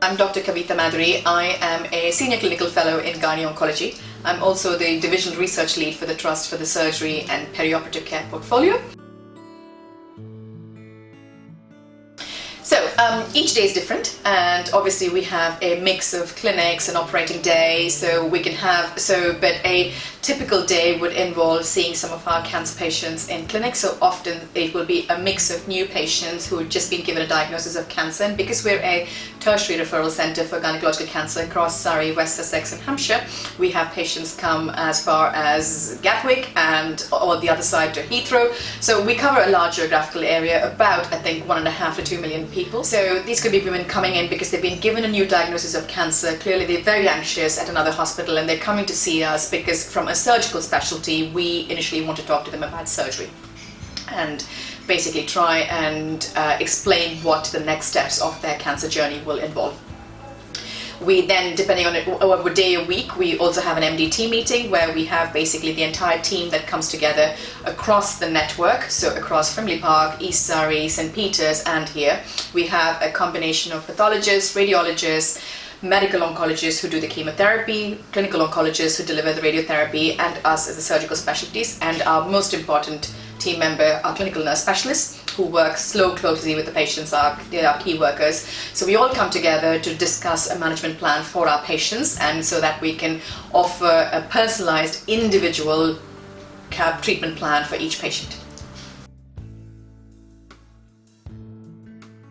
I'm Dr. Kavitha Madhuri. I am a Senior Clinical Fellow in Gynae-Oncology. I'm also the Divisional Research Lead for the Trust for the Surgery and Perioperative Care portfolio. So each day is different, and obviously we have a mix of clinics and operating days, but a typical day would involve seeing some of our cancer patients in clinic. So often it will be a mix of new patients who have just been given a diagnosis of cancer, and because we're a tertiary referral centre for gynecological cancer across Surrey, West Sussex and Hampshire, we have patients come as far as Gatwick and on the other side to Heathrow. So we cover a large geographical area, about I think 1.5 to 2 million people. So these could be women coming in because they've been given a new diagnosis of cancer. Clearly they're very anxious at another hospital, and they're coming to see us because from a surgical specialty we initially want to talk to them about surgery and basically try and explain what the next steps of their cancer journey will involve. We then, depending on what day a week, we also have an MDT meeting where we have basically the entire team that comes together across the network, so across Frimley Park, East Surrey, St Peters and here. We have a combination of pathologists, radiologists, medical oncologists who do the chemotherapy, clinical oncologists who deliver the radiotherapy, and us as the surgical specialties, and our most important team member, our clinical nurse specialists, who work so closely with the patients. They are key workers. So we all come together to discuss a management plan for our patients, and so that we can offer a personalized individual treatment plan for each patient.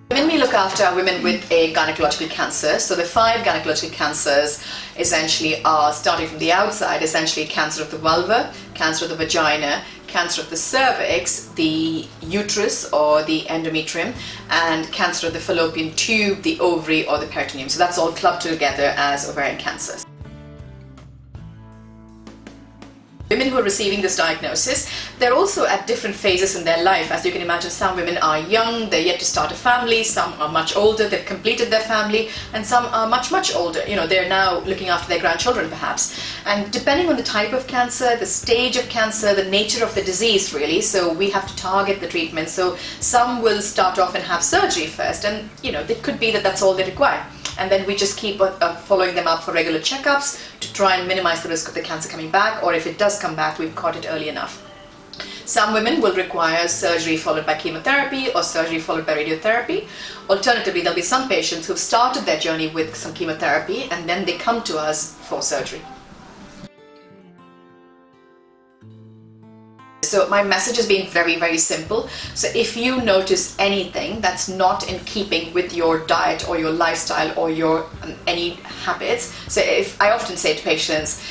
When we look after our women with a gynecological cancer, so the 5 gynecological cancers essentially are, starting from the outside, essentially cancer of the vulva, cancer of the vagina, cancer of the cervix, the uterus or the endometrium, and cancer of the fallopian tube, the ovary or the peritoneum. So that's all clubbed together as ovarian cancers. Women who are receiving this diagnosis, they're also at different phases in their life. As you can imagine, some women are young, they're yet to start a family, some are much older, they've completed their family, and some are much older. You know, they're now looking after their grandchildren perhaps. And depending on the type of cancer, the stage of cancer, the nature of the disease really, so we have to target the treatment. So some will start off and have surgery first, and you know, it could be that that's all they require. And then we just keep following them up for regular checkups to try and minimize the risk of the cancer coming back, or if it does come back, we've caught it early enough. Some women will require surgery followed by chemotherapy or surgery followed by radiotherapy. Alternatively, there'll be some patients who've started their journey with some chemotherapy and then they come to us for surgery. So my message has been very simple. So if you notice anything that's not in keeping with your diet or your lifestyle or your any habits, so if I often say to patients,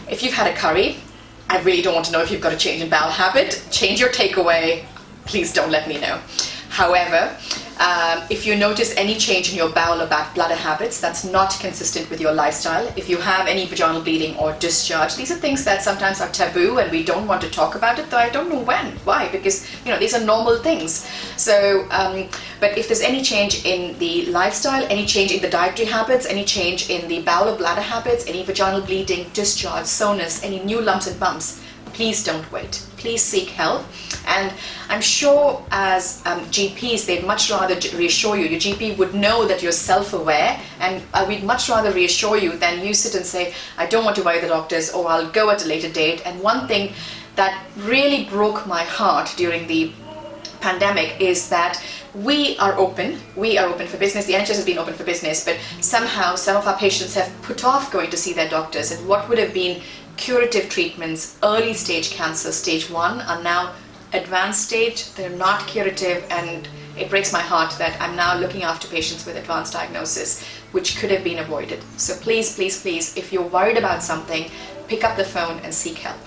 if you've had a curry, I really don't want to know if you've got a change in bowel habit, change your takeaway, please don't let me know. However, if you notice any change in your bowel or bladder habits that's not consistent with your lifestyle, if you have any vaginal bleeding or discharge, these are things that sometimes are taboo and we don't want to talk about it, though I don't know why, because you know, these are normal things. So, but if there's any change in the lifestyle, any change in the dietary habits, any change in the bowel or bladder habits, any vaginal bleeding, discharge, soreness, any new lumps and bumps, please don't wait. Please seek help. And I'm sure as GPs, they'd much rather reassure you. Your GP would know that you're self-aware, and we'd much rather reassure you than you sit and say, I don't want to worry the doctors, or I'll go at a later date. And one thing that really broke my heart during the pandemic is that we are open for business. The NHS has been open for business, but somehow some of our patients have put off going to see their doctors, and what would have been curative treatments, early stage cancer, stage 1, are now advanced stage. They're not curative, and it breaks my heart that I'm now looking after patients with advanced diagnosis, which could have been avoided. So please, if you're worried about something, pick up the phone and seek help.